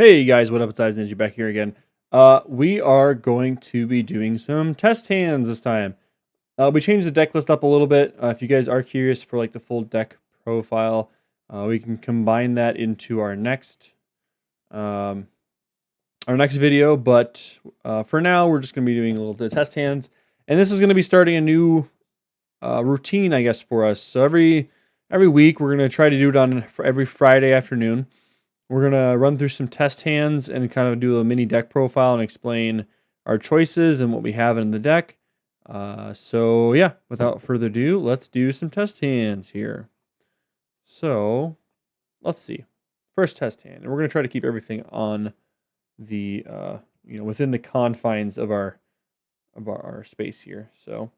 Hey guys, what up? It's Eyes Ninja back here again. We are going to be doing some test hands this time. We changed the deck list up a little bit. If you guys are curious for like the full deck profile, we can combine that into um, our next video. But for now, we're just going to be doing a little bit of test hands, and this is going to be starting a new routine, I guess, for us. So every week, we're going to try to do it on every Friday afternoon. We're going to run through some test hands and kind of do a mini deck profile and explain our choices and what we have in the deck. So yeah, without further ado, let's do some test hands here. So let's see. First test hand, and we're going to try to keep everything on the within the confines of our space here. So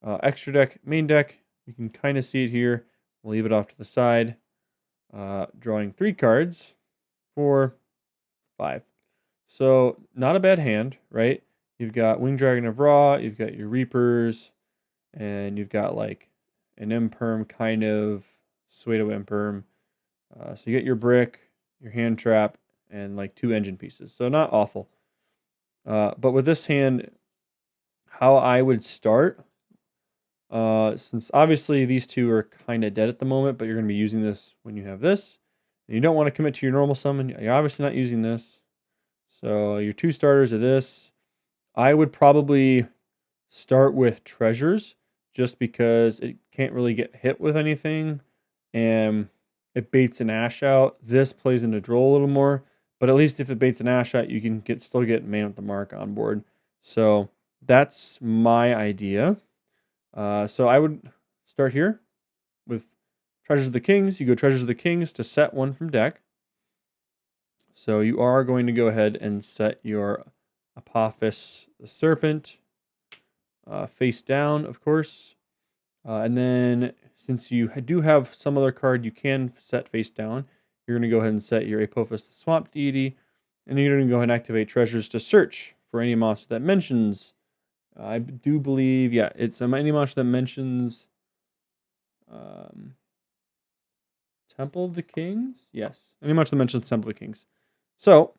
extra deck, main deck, you can kind of see it here. We'll leave it off to the side. Drawing 3 cards. 4, 5. So not a bad hand, right? You've got Winged Dragon of Ra, you've got your Reapers, and you've got like an Imperm kind of Pseudo Imperm. So you get your Brick, your Hand Trap, and like 2 engine pieces. So not awful. But with this hand, how I would start, since obviously these 2 are kind of dead at the moment, but you're going to be using this when you have this. You don't want to commit to your normal summon. You're obviously not using this. So your 2 starters are this. I would probably start with Treasures just because it can't really get hit with anything. And it baits an Ash out. This plays into Droll a little more. But at least if it baits an Ash out, you can still get Man with the Mark on board. So that's my idea. So I would start here with Treasures of the Kings. You go Treasures of the Kings to set 1 from deck. So you are going to go ahead and set your Apophis the Serpent face down, of course. And then since you do have some other card you can set face down, you're going to go ahead and set your Apophis the Swamp Deity. And you're going to go ahead and activate Treasures to search for any monster that mentions. I do believe, yeah, it's any monster that mentions Temple of the Kings? Yes. Any monster that mentions Temple of the Kings. So,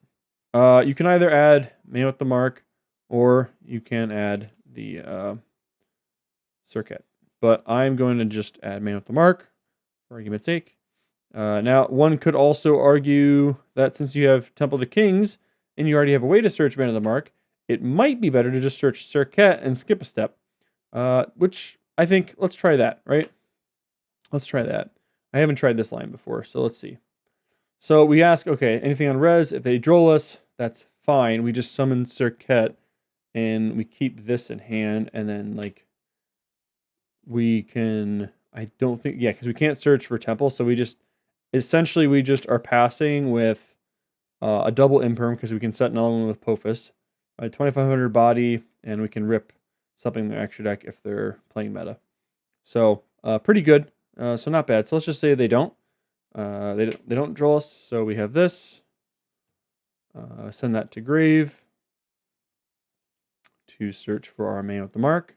you can either add Man with the Mark, or you can add the Circuit. But I'm going to just add Man with the Mark, for argument's sake. Now, one could also argue that since you have Temple of the Kings, and you already have a way to search Man of the Mark, it might be better to just search Circuit and skip a step. Which, I think, let's try that, right? Let's try that. I haven't tried this line before, so let's see. So we ask, okay, anything on res? If they droll us, that's fine. We just summon Circuit, and we keep this in hand, and then, like, we can, I don't think, yeah, because we can't search for Temple, so we just, essentially, we just are passing with a double Imperm, because we can set another one with Apophis, 2500 body, and we can rip something in their extra deck if they're playing meta. So, pretty good. So not bad. So let's just say they don't. They don't draw us. So we have this. Send that to grave to search for our Man with the Mark.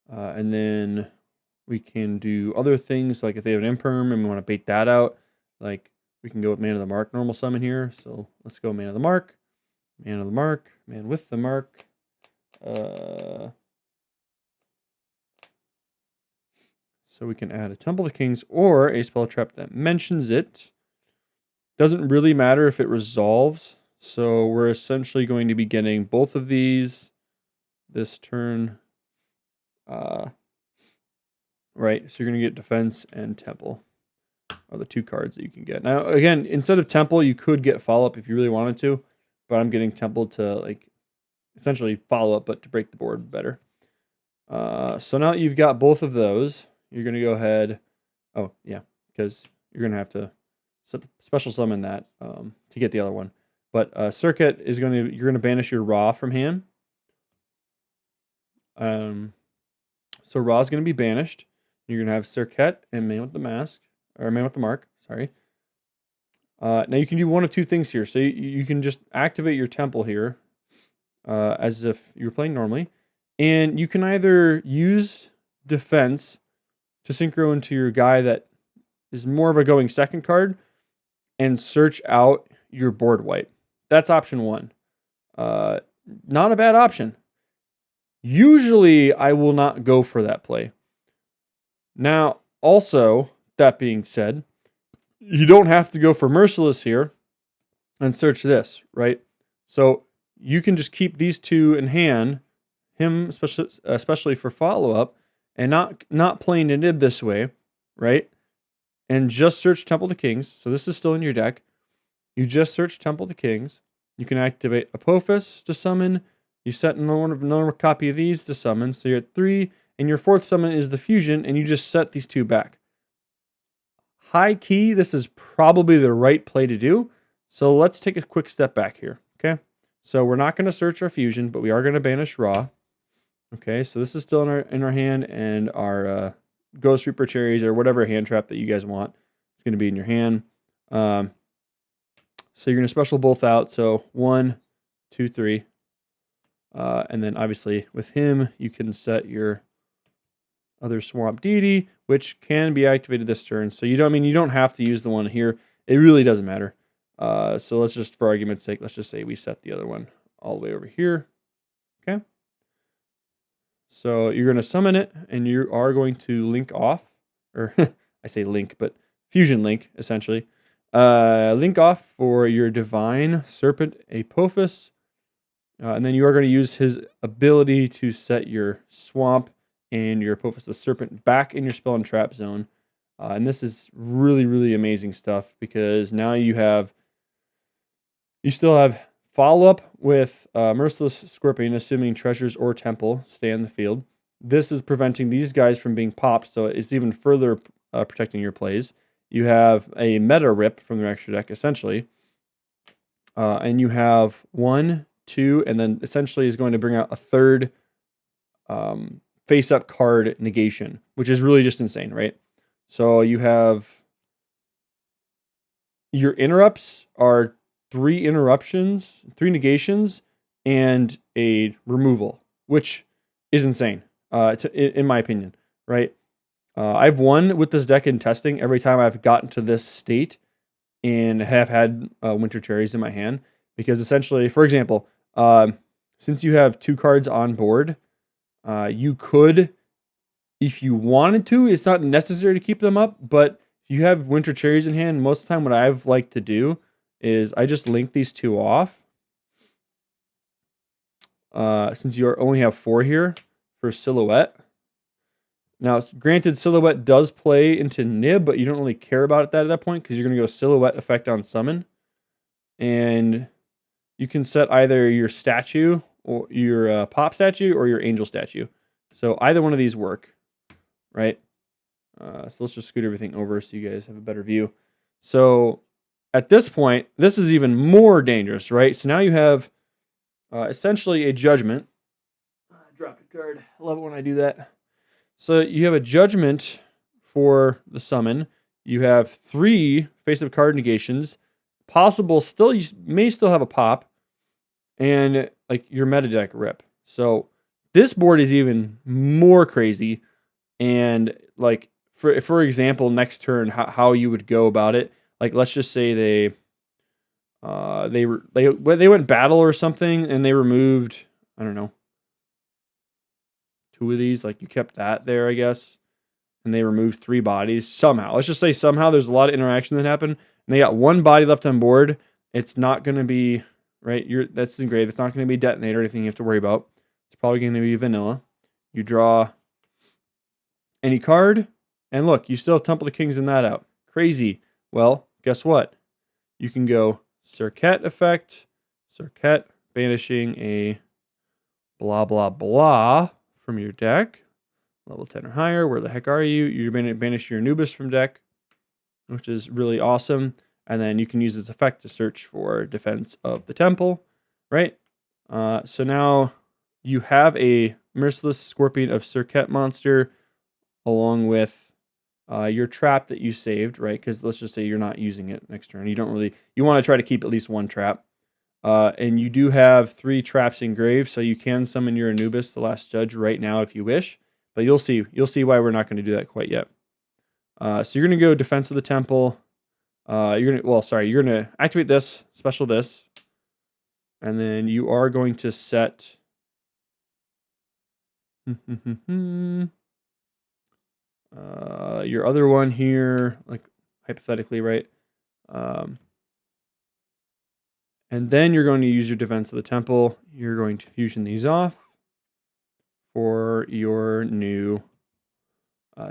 And then we can do other things, like if they have an Imperm and we want to bait that out, like we can go with Man of the Mark normal summon here. So let's go Man of the Mark, Man of the Mark, Man with the Mark. So we can add a Temple of the Kings or a spell trap that mentions it. Doesn't really matter if it resolves. So we're essentially going to be getting both of these this turn. Right, so you're going to get Defense and Temple are the 2 cards that you can get. Now, again, instead of Temple, you could get Follow-Up if you really wanted to. But I'm getting Temple to, like, essentially Follow-Up, but to break the board better. So now you've got both of those. You're going to go ahead. Oh, yeah, because you're going to have to special summon that to get the other one. But Circuit is going to, you're going to banish your Ra from hand. So Ra is going to be banished. You're going to have Circuit and Man with the Mask, or Man with the Mark, sorry. Now you can do one of 2 things here. So you can just activate your Temple here as if you were playing normally. And you can either use Defense to synchro into your guy that is more of a going second card and search out your board wipe. that's option one. Not a bad option. Usually, I will not go for that play. Now, also, that being said, you don't have to go for Merciless here and search this, right? So you can just keep these two in hand, him especially for follow-up, and not playing a nib this way, right? And just search Temple of the Kings. So this is still in your deck. You just search Temple of the Kings. You can activate Apophis to summon. You set another copy of these to summon. So you're at 3, and your 4th summon is the fusion, and you just set these 2 back. High key, this is probably the right play to do. So let's take a quick step back here, okay? So we're not going to search our fusion, but we are going to banish Ra. Okay, so this is still in our hand, and our Ghost Reaper Cherries or whatever hand trap that you guys want is going to be in your hand. So you're going to special both out. So 1, 2, 3. And then obviously with him, you can set your other Swamp Deity, which can be activated this turn. So you don't have to use the one here. It really doesn't matter. So let's just, for argument's sake, let's just say we set the other one all the way over here. Okay. So you're going to summon it, and you are going to link off, or I say link, but fusion link, essentially. Link off for your Divine Serpent Apophis, and then you are going to use his ability to set your Swamp and your Apophis the Serpent back in your spell and trap zone. And this is really, really amazing stuff, because now you still have follow-up with Merciless Scorpion, assuming treasures or temple stay in the field. This is preventing these guys from being popped, so it's even further protecting your plays. You have a meta rip from the extra deck, essentially. And you have 1, 2, and then essentially is going to bring out a third face-up card negation, which is really just insane, right? So you have your interrupts are 3 interruptions, 3 negations, and a removal, which is insane, in my opinion, right? I've won with this deck in testing every time I've gotten to this state and have had Winter Cherries in my hand, because essentially, for example, since you have 2 cards on board, you could, if you wanted to, it's not necessary to keep them up, but if you have Winter Cherries in hand, most of the time what I've liked to do is I just link these 2 off. Since you only have 4 here for Silhouette. Now, granted, Silhouette does play into Nib, but you don't really care about it at that point, because you're going to go Silhouette effect on summon. And you can set either your statue, or your pop statue, or your angel statue. So either one of these work, right? So let's just scoot everything over so you guys have a better view. So at this point, this is even more dangerous, right? So now you have essentially a judgment. Drop a card. I love it when I do that. So you have a judgment for the summon. You have 3 face-up card negations. Possible still, you may still have a pop, and like your meta deck rip. So this board is even more crazy. And like for example, next turn, how you would go about it. Like let's just say they went battle or something, and they removed, I don't know, 2 of these. Like you kept that there, I guess, and they removed 3 bodies somehow. Let's just say somehow there's a lot of interaction that happened, and they got 1 body left on board. It's not going to be right. That's engraved. It's not going to be detonator or anything you have to worry about. It's probably going to be vanilla. You draw any card, and look, you still have Temple of the Kings in that out. Crazy. Well, guess what? You can go Circuit effect, Circuit, banishing a blah, blah, blah from your deck. Level 10 or higher. Where the heck are you? You're going to banish your Anubis from deck, which is really awesome. And then you can use this effect to search for Defense of the Temple, right? So now you have a Merciless Scorpion of Circuit monster along with your trap that you saved, right? Because let's just say you're not using it next turn. You want to try to keep at least 1 trap. And you do have 3 traps engraved, so you can summon your Anubis, the Last Judge, right now if you wish. But you'll see why we're not going to do that quite yet. So you're going to go Defense of the Temple. You're going to activate this, special this. And then you are going to set your other one here, like hypothetically, right? And then you're going to use your Defense of the Temple. You're going to fusion these off for your new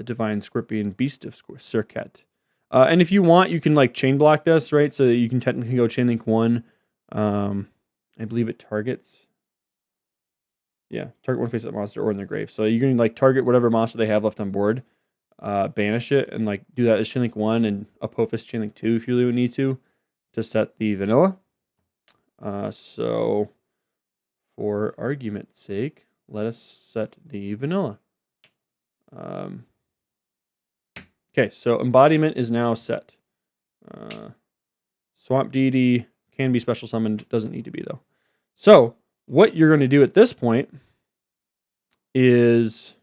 Divine Scorpion Beast of Circuit. And if you want, you can like chain block this, right? So that you can technically go chain link 1. I believe it targets. Yeah, target one face-up monster or in their grave. So you can like target whatever monster they have left on board, banish it, and like do that as chain link 1 and Apophis chain link 2 if you really need to set the vanilla. So for argument's sake, let us set the vanilla. Okay, so embodiment is now set. Swamp Deity can be special summoned, doesn't need to be though. So what you're going to do at this point is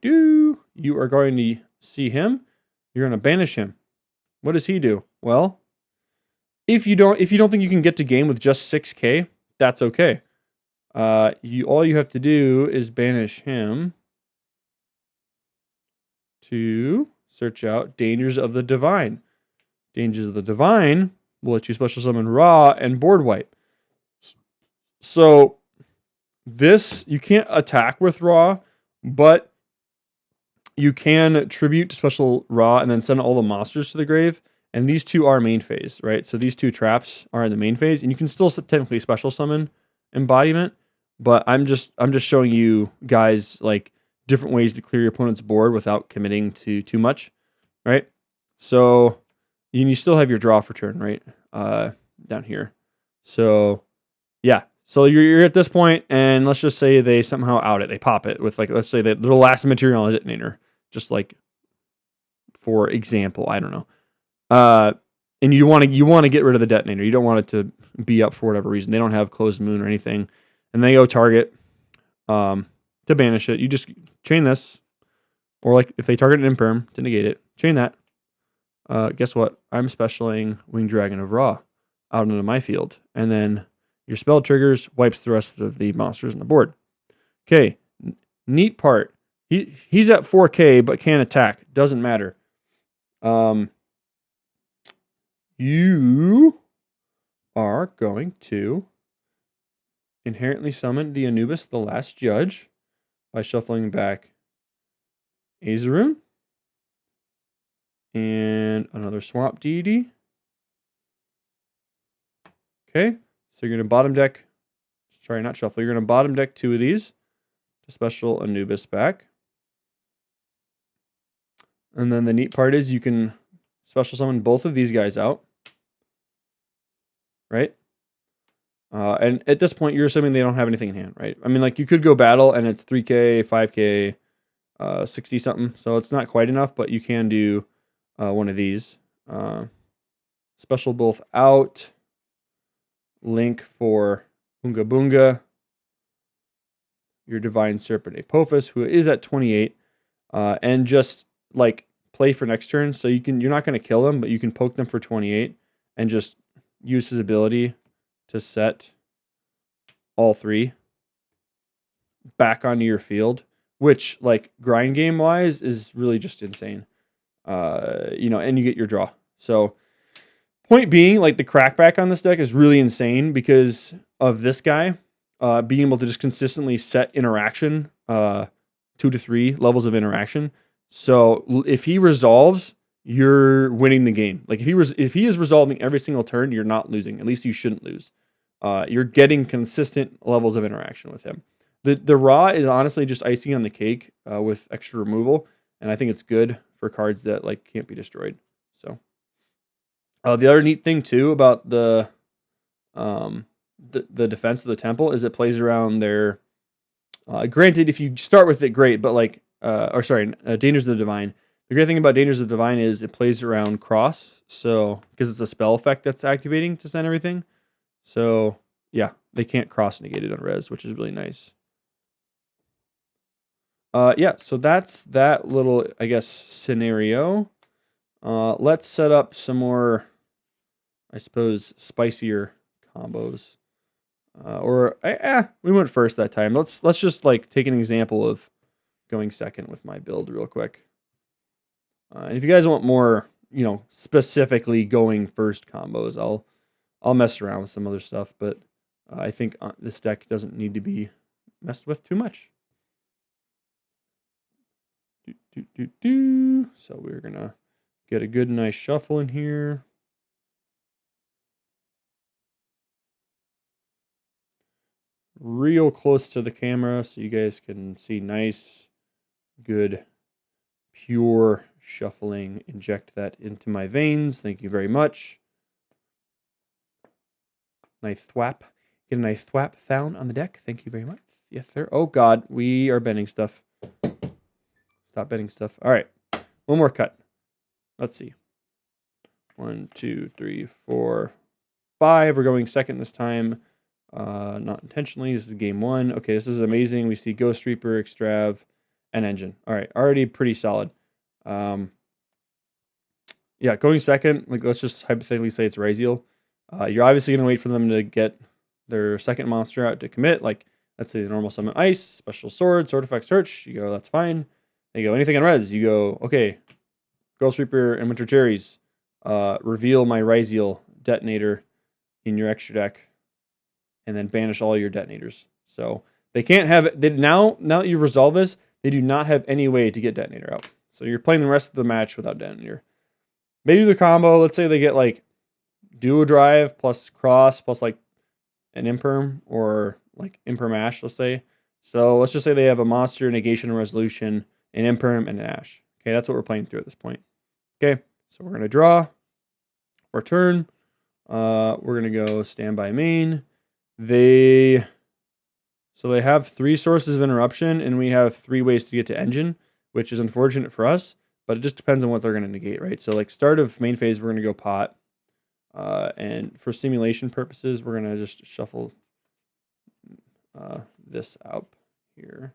you are going to see him. You're going to banish him. What does he do? Well, if you don't think you can get to game with just 6k, that's okay. All you have to do is banish him to search out Dangers of the Divine. Dangers of the Divine will let you special summon Ra and board wipe. So this, you can't attack with Ra, but you can tribute to special Ra and then send all the monsters to the grave. And these two are main phase, right? So these two traps are in the main phase, and you can still technically special summon embodiment. But I'm just showing you guys like different ways to clear your opponent's board without committing to too much, right? So you still have your draw for turn, right? Down here. So yeah. So you're at this point, and let's just say they somehow out it. They pop it with like, let's say that the last material on a detonator, just like for example, I don't know. And you want to get rid of the detonator. You don't want it to be up for whatever reason. They don't have closed moon or anything, and they go target to banish it. You just chain this, or like if they target an imperm to negate it, chain that. Guess what? I'm specialing Winged Dragon of Ra out into my field, and then your spell triggers, wipes the rest of the monsters on the board. Okay, neat part. He's at 4k but can't attack. Doesn't matter. You are going to inherently summon the Anubis, the Last Judge, by shuffling back Azaroon and another Swamp Deity. Okay, so you're going to bottom deck, sorry, not shuffle, you're going to bottom deck 2 of these to special Anubis back. And then the neat part is you can special summon both of these guys out. Right? And at this point, you're assuming they don't have anything in hand, right? I mean, like, you could go battle, and it's 3k, 5k, 60-something. So it's not quite enough, but you can do one of these. Special both out. Link for Boonga Boonga. Your Divine Serpent Apophis, who is at 28. And just, like, play for next turn. So you're not going to kill them, but you can poke them for 28 and just use his ability to set all 3 back onto your field, which, like, grind game wise is really just insane. And you get your draw. So point being, like, the crackback on this deck is really insane because of this guy being able to just consistently set interaction, 2 to 3 levels of interaction. So if he resolves, you're winning the game. Like, if he is resolving every single turn, you're not losing. At least you shouldn't lose. You're getting consistent levels of interaction with him. The Ra is honestly just icing on the cake with extra removal, and I think it's good for cards that like can't be destroyed. So the other neat thing too about the Defense of the Temple is it plays around their. Granted, if you start with it, great, but like Dangers of the Divine. The great thing about Dangers of the Divine is it plays around cross, so because it's a spell effect that's activating to send everything. So yeah, they can't cross negate it on res, which is really nice. Yeah, so that's that little, I guess, scenario. Let's set up some more, I suppose, spicier combos. We went first that time. Let's just like take an example of going second with my build real quick. And if you guys want more, specifically going first combos, I'll mess around with some other stuff, but I think this deck doesn't need to be messed with too much. So we're gonna get a good, nice shuffle in here. Real close to the camera so you guys can see nice, good, pure shuffling. Inject that into my veins. Thank you very much. Nice thwap. Get a nice thwap found on the deck. Thank you very much. Yes, sir. Oh, God. We are bending stuff. Stop bending stuff. All right. One more cut. Let's see. 1, 2, 3, 4, 5. We're going second this time. Not intentionally. This is game 1. Okay, this is amazing. We see Ghost Reaper, Extrav, and Engine. All right. Already pretty solid. Yeah, going second. Like, let's just hypothetically say it's Raziel. You're obviously going to wait for them to get their second monster out to commit. Like, let's say the normal summon Ice, Special Sword, Sword Effect Search. You go, that's fine. They go, anything on res. You go, okay, Ghost Reaper and Winter Cherries. Reveal my Raziel detonator in your extra deck. And then banish all your detonators. So they can't have it. Now that you've resolved this, they do not have any way to get detonator out. So you're playing the rest of the match without detonator. They do the combo. Let's say they get like Duo Drive plus Cross plus like an Imperm or like Imperm Ash, let's say. So let's just say they have a Monster, Negation, Resolution, an Imperm, and an Ash. Okay, that's what we're playing through at this point. Okay, so we're going to draw for turn. We're going to go Standby Main. They have 3 sources of interruption, and we have 3 ways to get to Engine, which is unfortunate for us, but it just depends on what they're going to negate, right? So like start of main phase, we're going to go pot. And for simulation purposes, we're going to just shuffle this out here.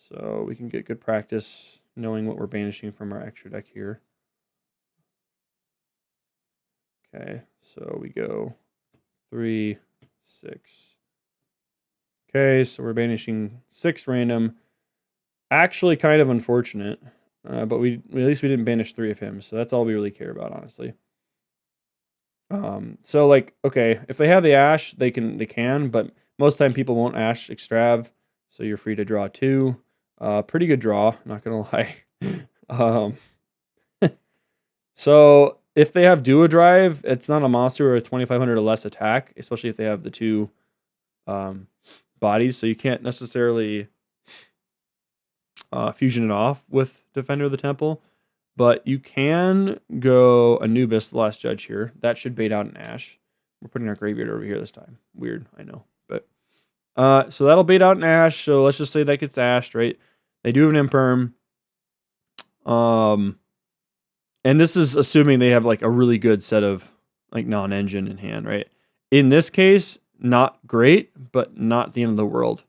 So we can get good practice knowing what we're banishing from our extra deck here. Okay, so we go 3, 6. Okay, so we're banishing 6 random. Actually, kind of unfortunate, but at least we didn't banish 3 of him, so that's all we really care about, honestly. So like, okay, if they have the Ash, they can, but most time people won't Ash Extrav, so you're free to draw 2. Pretty good draw, not gonna lie. So if they have Duo Drive, it's not a monster or a 2500 or less attack, especially if they have the 2 bodies, so you can't necessarily fusion it off with Defender of the Temple, but you can go Anubis, the Last Judge here. That should bait out an Ash. We're putting our Graveyard over here this time. Weird, I know, but so that'll bait out an Ash. So let's just say that gets Ashed, right? They do have an Imperm. And this is assuming they have like a really good set of like non-engine in hand, right? In this case, not great, but not the end of the world.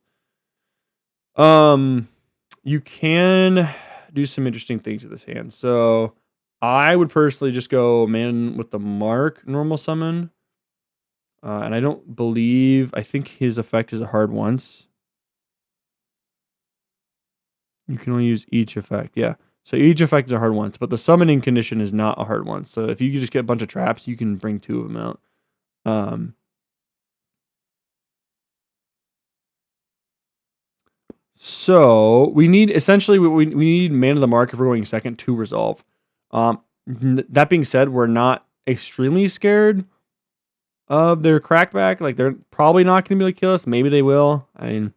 You can do some interesting things with this hand. So I would personally just go Man with the Mark normal summon. And I think his effect is a hard once. You can only use each effect, yeah. So each effect is a hard once, but the summoning condition is not a hard one. So if you just get a bunch of traps, you can bring 2 of them out. So we need essentially we need Man of the Mark if we're going second to resolve. That being said, we're not extremely scared of their crackback. Like they're probably not going to be able to kill us. Maybe they will. I mean,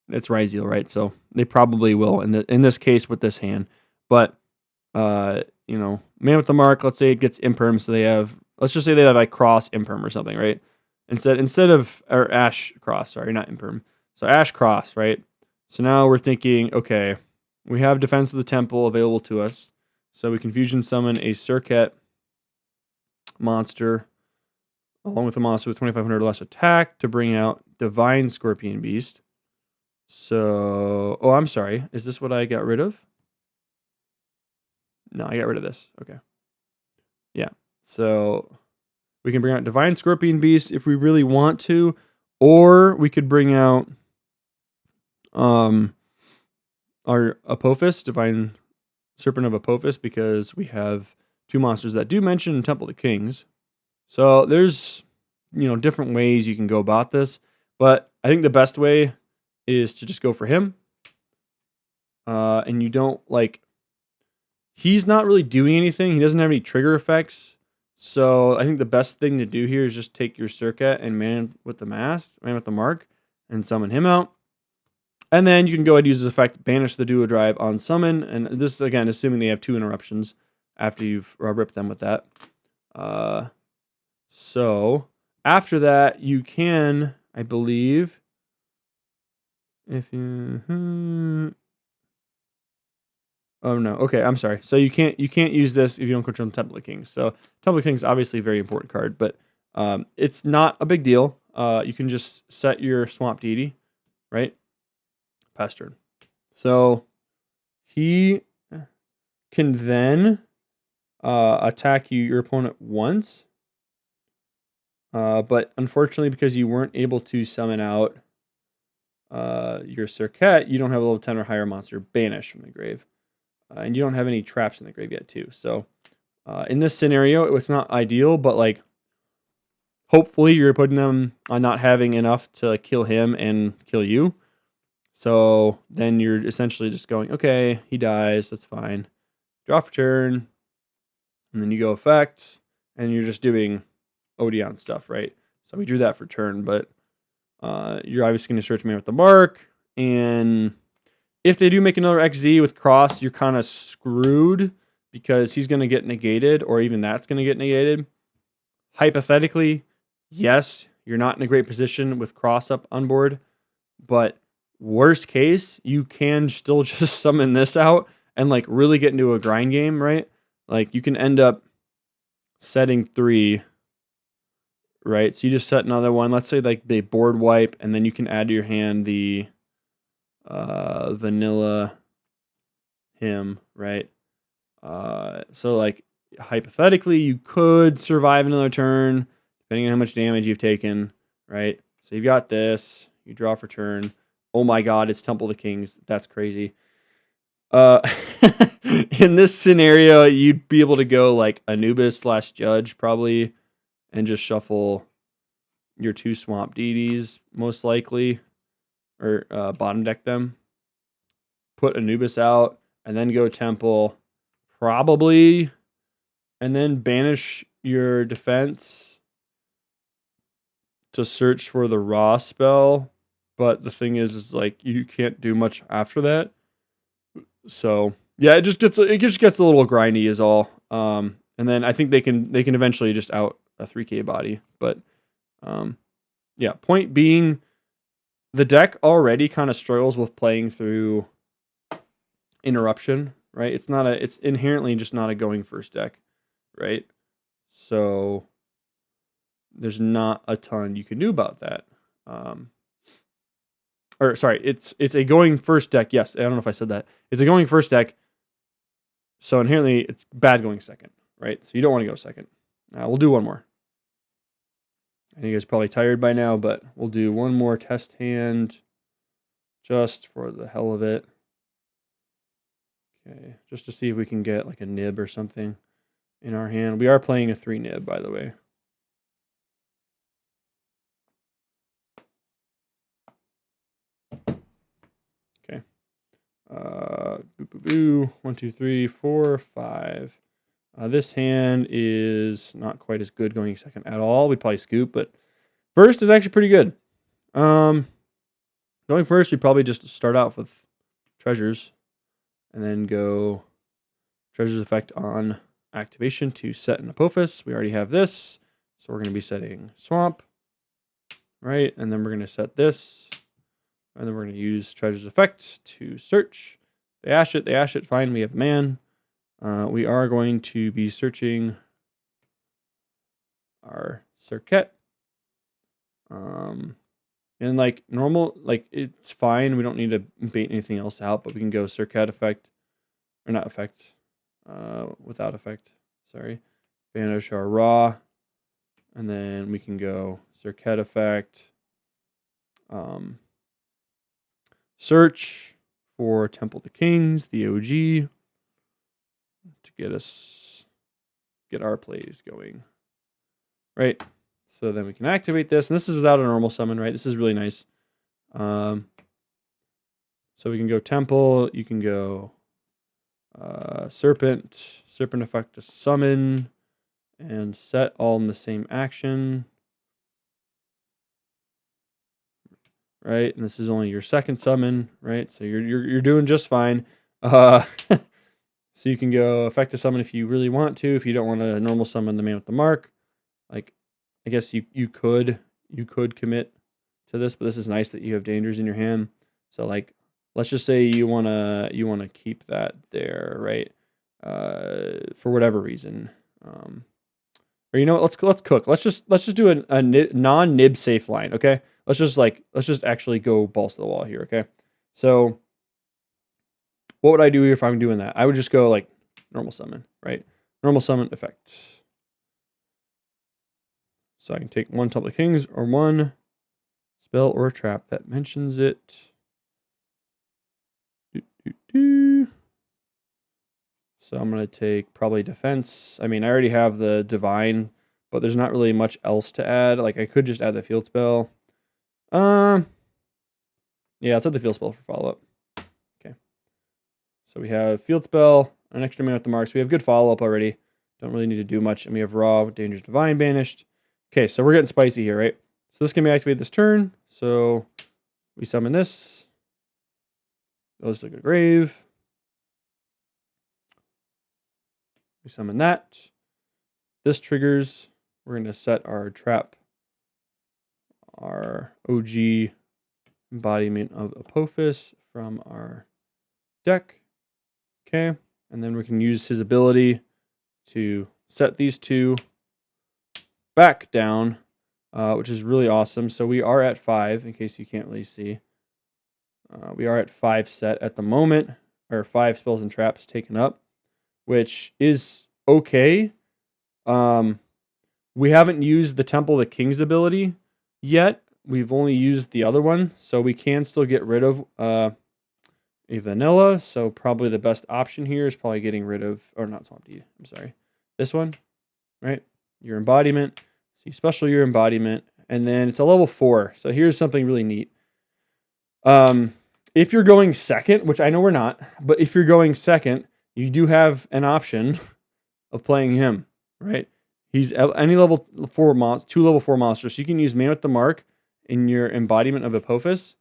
it's Raziel, right? So they probably will in this case with this hand. But Man with the Mark, let's say it gets Imperm, so let's just say they have like Cross Imperm or something, right? Instead of or Ash Cross, sorry, not Imperm. So Ash Cross, right? So now we're thinking, okay, we have Defense of the Temple available to us, so we can fusion summon a Circuit monster along with a monster with 2500 or less attack to bring out Divine Scorpion Beast. So, I'm sorry. Is this what I got rid of? No, I got rid of this. Okay. Yeah. So We can bring out Divine Scorpion Beast if we really want to, or we could bring out our Apophis, Divine Serpent of Apophis, because we have 2 monsters that do mention Temple of the Kings. So there's, different ways you can go about this, but I think the best way is to just go for him. And you don't he's not really doing anything. He doesn't have any trigger effects. So I think the best thing to do here is just take your Circuit and Man with the Mark, and summon him out. And then you can go ahead and use this effect, banish the Duo Drive on summon. And this, again, assuming they have 2 interruptions after you've ripped them with that. So after that, you can, I believe, if you... Oh no. Okay, I'm sorry. So you can't use this if you don't control Temple of Kings. So Temple of Kings obviously a very important card, but it's not a big deal. You can just set your Swamp Deity, right? Pass turn. So he can then attack your opponent once. But unfortunately, because you weren't able to summon out your Circuit, you don't have a level 10 or higher monster banished from the grave. And you don't have any traps in the grave yet, too. So, in this scenario, it's not ideal, but, hopefully you're putting them on not having enough to kill him and kill you. So, then you're essentially just going, okay, he dies, that's fine. Draw for turn, and then you go effect, and you're just doing Odeon stuff, right? So, we drew that for turn, but you're obviously going to search Man with the Mark, and... if they do make another XZ with Cross, you're kind of screwed because he's going to get negated, or even that's going to get negated. Hypothetically, yes, you're not in a great position with Cross up on board, but worst case, you can still just summon this out and really get into a grind game, right? You can end up setting 3, right? So you just set another one. Let's say they board wipe, and then you can add to your hand the vanilla him, right? So hypothetically you could survive another turn depending on how much damage you've taken, right? So you've got this, you draw for turn. Oh my god, it's Temple of the Kings. That's crazy. In this scenario, you'd be able to go Anubis / Judge probably, and just shuffle your 2 Swamp Deities most likely, or bottom deck them, put Anubis out, and then go Temple, probably, and then banish your defense to search for the Raw spell. But the thing is you can't do much after that. So yeah, it just gets a little grindy is all. And then I think they can eventually just out a 3K body. But yeah, point being, the deck already kind of struggles with playing through interruption, right? It's inherently just not a going first deck, right? So there's not a ton you can do about that. Or sorry, it's a going first deck. Yes, I don't know if I said that. It's a going first deck, so inherently it's bad going second, right? So you don't want to go second. We'll do one more. I think you guys are probably tired by now, but we'll do one more test hand just for the hell of it. Okay, just to see if we can get a nib or something in our hand. We are playing a 3 nib, by the way. Okay. 1, 2, 3, 4, 5. This hand is not quite as good going second at all. We'd probably scoop, but first is actually pretty good. Going first, we'd probably just start out with treasures, and then go treasures effect on activation to set an Apophis. We already have this, so we're going to be setting Swamp, right? And then we're going to set this, and then we're going to use treasures effect to search. They ash it, fine, we have man. We are going to be searching our Circuit. And normal, it's fine. We don't need to bait anything else out, but we can go Circuit effect, or not effect, without effect. Sorry, banish our Raw, And then we can go Circuit effect. Search for Temple of the Kings, the OG, to get our plays going. Right? So then we can activate this. And this is without a normal summon, right? This is really nice. So we can go Temple. You can go Serpent effect to summon, and set all in the same action. Right, and this is only your second summon, right? So you're doing just fine. So you can go effect to summon if you really want to. If you don't want to normal summon the man with the mark, like I guess you could commit to this, but this is nice that you have dangers in your hand. So like, let's just say you wanna keep that there, right? For whatever reason, or you know what? Let's cook. Let's just do a non-nib safe line, okay? Let's just actually go balls to the wall here, okay? So what would I do if I'm doing that? I would just go like normal summon, right? Normal summon effect. So I can take one Temple of Kings or one spell or trap that mentions it. So I'm going to take probably defense. I mean, I already have the divine, but there's not really much else to add. Like I could just add the field spell. Yeah, let's add the field spell for follow-up. Okay. So we have field spell, an extra man with the marks. We have good follow-up already. Don't really need to do much. And we have raw, dangerous divine banished. Okay, so we're getting spicy here, right? So this can be activated this turn. So we summon this. Goes to the grave. We summon that. This triggers. We're going to set our trap, our OG embodiment of Apophis from our deck. Okay, and then we can use his ability to set these two back down, which is really awesome. So we are at 5, in case you can't really see. We are at 5 set at the moment, or 5 spells and traps taken up, which is okay. We haven't used the Temple of the King's ability yet. We've only used the other one, so we can still get rid of a vanilla. So probably the best option here is probably getting rid of, or not Swamp Deed, I'm sorry. This one, right? Your embodiment. So you special your embodiment, and then it's a level 4. So here's something really neat. If you're going second, which I know we're not, but if you're going second, you do have an option of playing him, right? He's any level 4 monster, 2 level 4 monsters. So you can use Man with the Mark in your embodiment of Apophis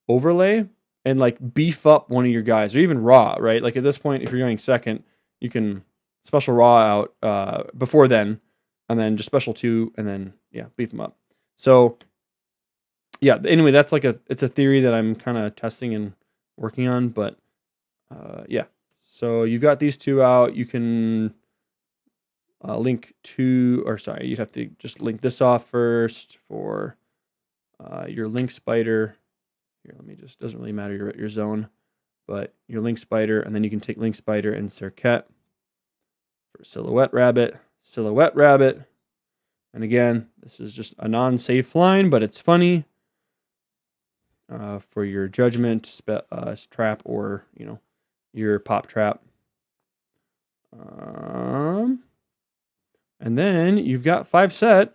overlay and like beef up one of your guys, or even Raw, right? Like at this point, if you're going second, you can special Raw out before then, and then just special 2, and then beef them up. So yeah, anyway, that's like it's a theory that I'm kind of testing and working on, but yeah. So you've got these two out. You can link to, or sorry, you'd have to just link this off first for your link spider. Here, let me just, doesn't really matter your zone, but your link spider, and then you can take link spider and circuit for silhouette rabbit, and again, this is just a non-safe line, but it's funny. For your judgment trap, or your pop trap, and then you've got 5 set,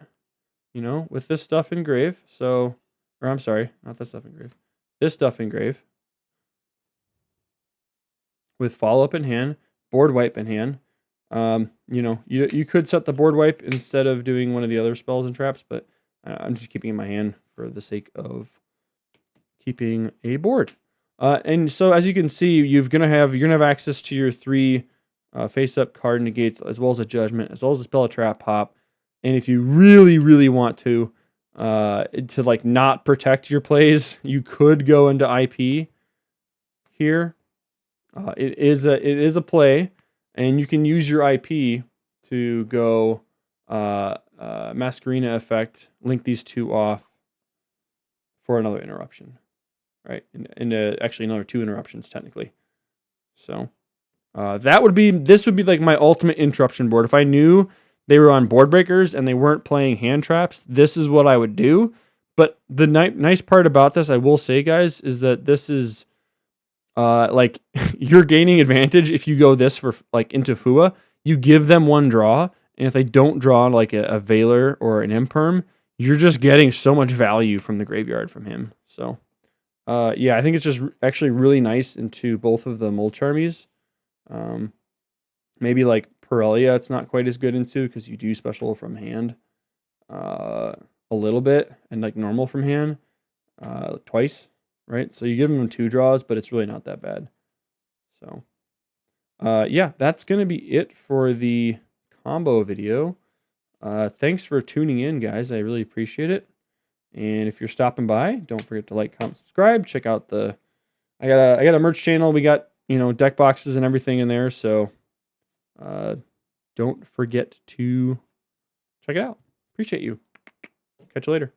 with this stuff engrave. So, or I'm sorry, not that stuff engrave. This stuff engrave with follow up in hand, board wipe in hand. You could set the board wipe instead of doing one of the other spells and traps, but I'm just keeping it in my hand for the sake of keeping a board. And so as you can see, you're gonna have access to your 3 face up card negates, as well as a judgment, as well as a spell, a trap, pop. And if you really, really want to like not protect your plays, you could go into IP here. It is a play, and you can use your IP to go Masquerina effect, link these 2 off for another interruption. Right, and actually another 2 interruptions technically. So this would be like my ultimate interruption board. If I knew they were on board breakers and they weren't playing hand traps, this is what I would do. But the nice part about this, I will say, guys, is that this is like you're gaining advantage if you go this for like into Fua. You give them one draw, and if they don't draw like a Veiler or an Imperm, you're just getting so much value from the graveyard from him. So, yeah, I think it's just actually really nice into both of the Molcharmies. Maybe like Pirellia, it's not quite as good into because you do special from hand a little bit and like normal from hand twice, right? So you give them 2 draws, but it's really not that bad. So, yeah, that's going to be it for the combo video. Thanks for tuning in, guys. I really appreciate it. And if you're stopping by, don't forget to like, comment, subscribe. Check out the I got a merch channel. We got, deck boxes and everything in there, so don't forget to check it out. Appreciate you. Catch you later.